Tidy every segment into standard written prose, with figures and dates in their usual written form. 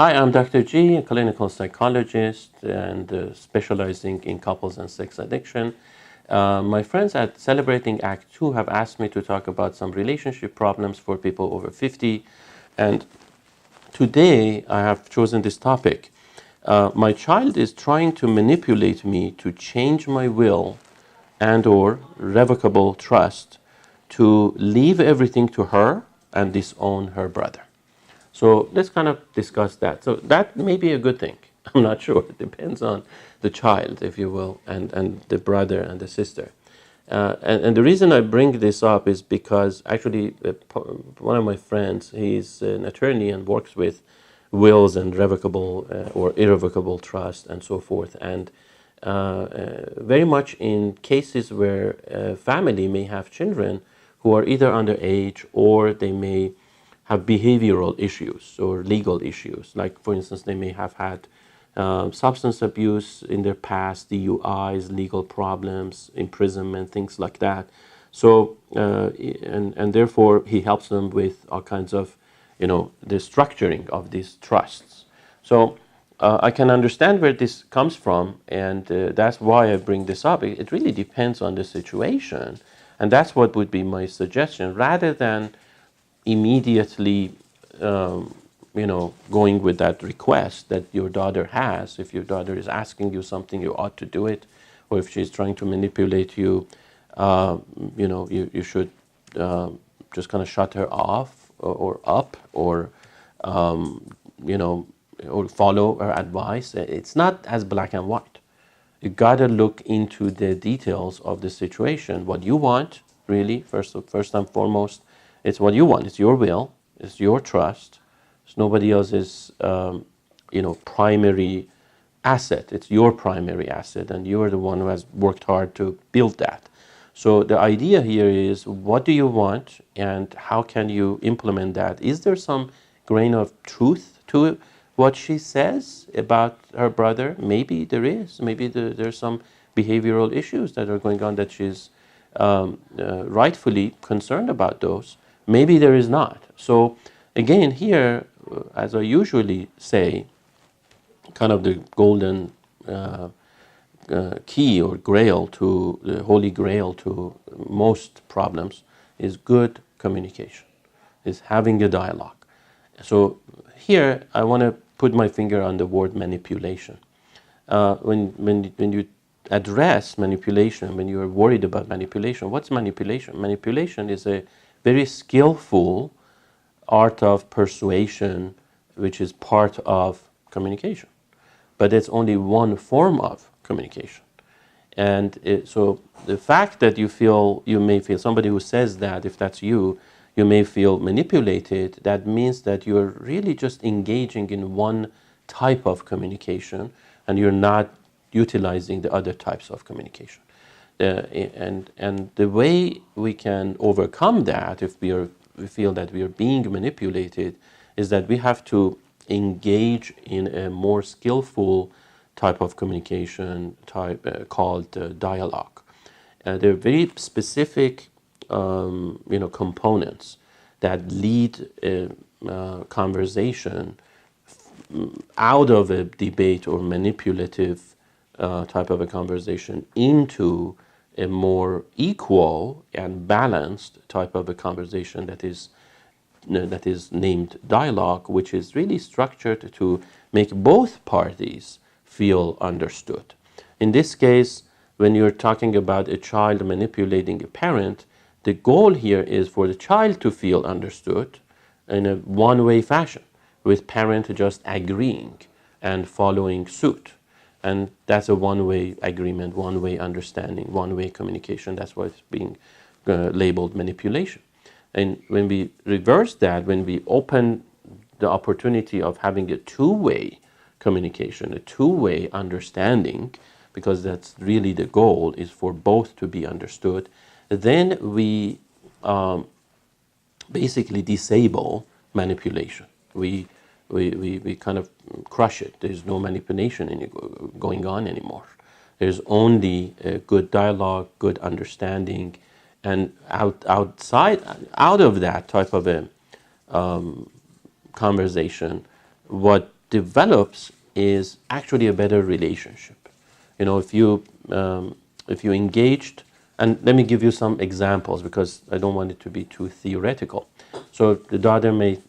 Hi, I'm Dr. G, a clinical psychologist and specializing in couples and sex addiction. My friends at Celebrating Act 2 have asked me to talk about some relationship problems for people over 50. And today I have chosen this topic. My child is trying to manipulate me to change my will and or revocable trust to leave everything to her and disown her brother. So let's kind of discuss that. So that may be a good thing. I'm not sure. It depends on the child, if you will, and the brother and the sister. And the reason I bring this up is because actually one of my friends, he's an attorney and works with wills and revocable or irrevocable trust and so forth. And very much in cases where a family may have children who are either underage or they may have behavioral issues or legal issues. Like, for instance, they may have had substance abuse in their past, DUIs, legal problems, imprisonment, things like that. So, and therefore, he helps them with all kinds of, the structuring of these trusts. So, I can understand where this comes from, and that's why I bring this up. It really depends on the situation, and that's what would be my suggestion, rather than immediately, going with that request that your daughter has. If your daughter is asking you something, you ought to do it. Or if she's trying to manipulate you, you should just kind of shut her off or up or, or follow her advice. It's not as black and white. You gotta look into the details of the situation. What you want, really, first and foremost, it's what you want. It's your will. It's your trust. It's nobody else's, primary asset. It's your primary asset, and you're the one who has worked hard to build that. So the idea here is, what do you want, and how can you implement that? Is there some grain of truth to what she says about her brother? Maybe there is. Maybe there's some behavioral issues that are going on that she's rightfully concerned about those. Maybe there is not. So again, here, as I usually say, kind of the golden key or grail to the holy grail to most problems is good communication, is having a dialogue. So here I want to put my finger on the word manipulation. When you address manipulation, when you are worried about manipulation, what's manipulation? Manipulation is a very skillful art of persuasion, which is part of communication. But it's only one form of communication. And so the fact that you may feel, somebody who says that, if that's you may feel manipulated, that means that you're really just engaging in one type of communication and you're not utilizing the other types of communication. And the way we can overcome that, if we feel that we are being manipulated, is that we have to engage in a more skillful type of communication type called dialogue. There are very specific components that lead a conversation out of a debate or manipulative type of a conversation into a more equal and balanced type of a conversation that is named dialogue, which is really structured to make both parties feel understood. In this case, when you're talking about a child manipulating a parent, the goal here is for the child to feel understood in a one-way fashion, with parent just agreeing and following suit. And that's a one-way agreement, one-way understanding, one-way communication. That's why it's being labeled manipulation. And when we reverse that, when we open the opportunity of having a two-way communication, a two-way understanding, because that's really the goal, is for both to be understood, then we basically disable manipulation. We kind of crush it. There's no manipulation going on anymore. There's only a good dialogue, good understanding, and out of that type of a conversation, what develops is actually a better relationship. You know, if you engaged, and let me give you some examples because I don't want it to be too theoretical. So the daughter may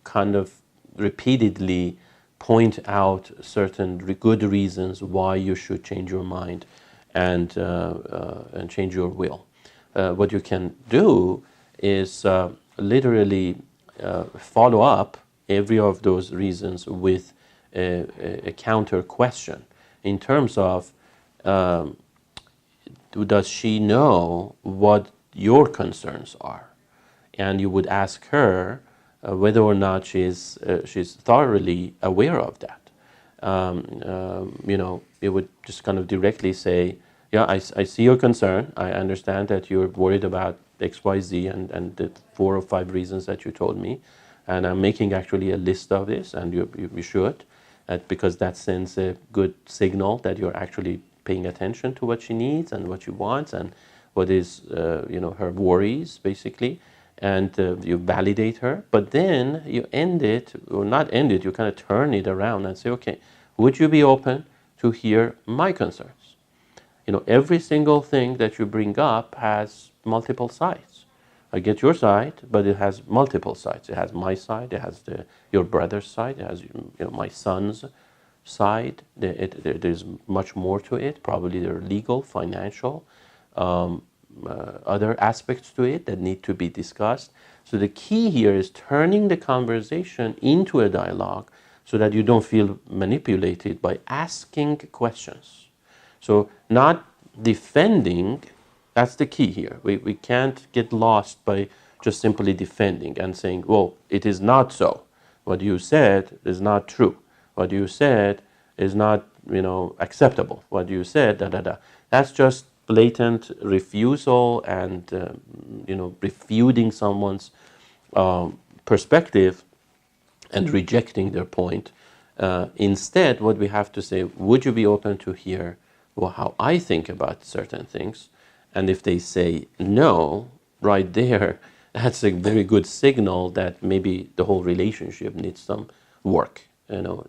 kind of repeatedly point out certain good reasons why you should change your mind and change your will. What you can do is literally follow up every of those reasons with a counter question in terms of does she know what your concerns are? And you would ask her whether or not she's thoroughly aware of that. You know, you would just kind of directly say, yeah, I see your concern. I understand that you're worried about X, Y, Z and the 4 or 5 reasons that you told me. And I'm making actually a list of this, and you should, because that sends a good signal that you're actually paying attention to what she needs and what she wants and what is, you know, her worries, basically. And you validate her, but then you end it, or not end it, you kind of turn it around and say, okay, would you be open to hear my concerns? You know, every single thing that you bring up has multiple sides. I get your side, but it has multiple sides. It has my side, it has your brother's side, it has, you know, my son's side. There's much more to it. Probably there are legal, financial, other aspects to it that need to be discussed. So the key here is turning the conversation into a dialogue so that you don't feel manipulated by asking questions. So not defending, that's the key here. We can't get lost by just simply defending and saying, well, it is not so. What you said is not true. What you said is not, you know, acceptable. What you said, da da da. That's just blatant refusal and you know, refuting someone's perspective and rejecting their point. Instead, what we have to say, would you be open to hear, well, how I think about certain things? And if they say no, right there, that's a very good signal that maybe the whole relationship needs some work, you know,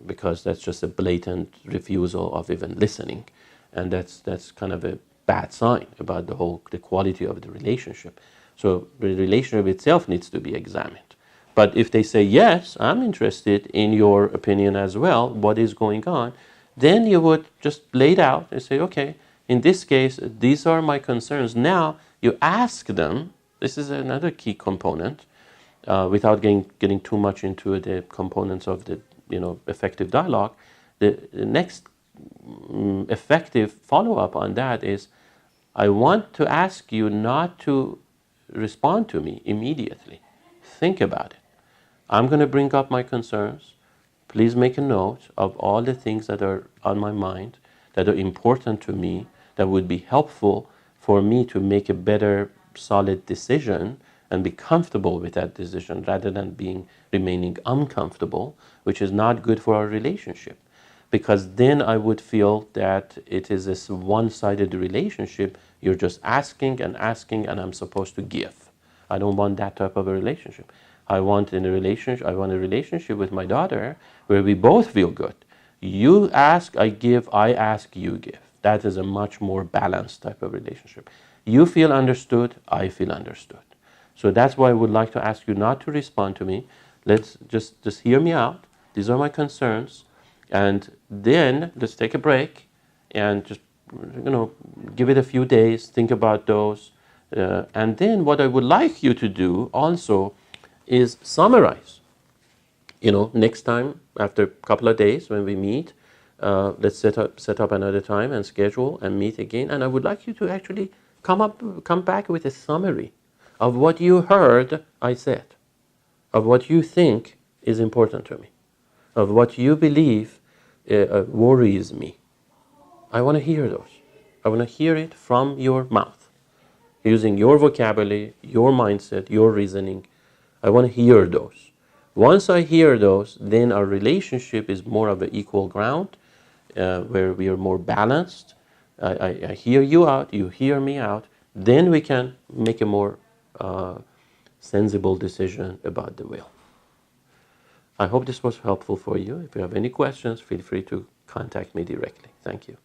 because that's just a blatant refusal of even listening. And that's kind of a bad sign about the quality of the relationship. So the relationship itself needs to be examined. But if they say, yes, I'm interested in your opinion as well, what is going on, then you would just lay it out and say, okay, in this case, these are my concerns. Now you ask them, this is another key component, without getting too much into the components of the, you know, effective dialogue. The next effective follow-up on that is, I want to ask you not to respond to me immediately. Think about it. I'm going to bring up my concerns. Please make a note of all the things that are on my mind, that are important to me, that would be helpful for me to make a better, solid decision and be comfortable with that decision rather than remaining uncomfortable, which is not good for our relationship. Because then I would feel that it is this one-sided relationship. You're just asking, and I'm supposed to give. I don't want that type of a relationship. I want a relationship with my daughter where we both feel good. You ask, I give. I ask, you give. That is a much more balanced type of relationship. You feel understood. I feel understood. So that's why I would like to ask you not to respond to me. Let's just hear me out. These are my concerns. And then let's take a break and just, you know, give it a few days, think about those. And then what I would like you to do also is summarize. You know, next time, after a couple of days when we meet, let's set up another time and schedule and meet again. And I would like you to actually come back with a summary of what you heard I said, of what you think is important to me, of what you believe worries me. I want to hear those. I want to hear it from your mouth, using your vocabulary, your mindset, your reasoning. I want to hear those. Once I hear those, then our relationship is more of an equal ground, where we are more balanced. I hear you out, you hear me out. Then we can make a more sensible decision about the will. I hope this was helpful for you. If you have any questions, feel free to contact me directly. Thank you.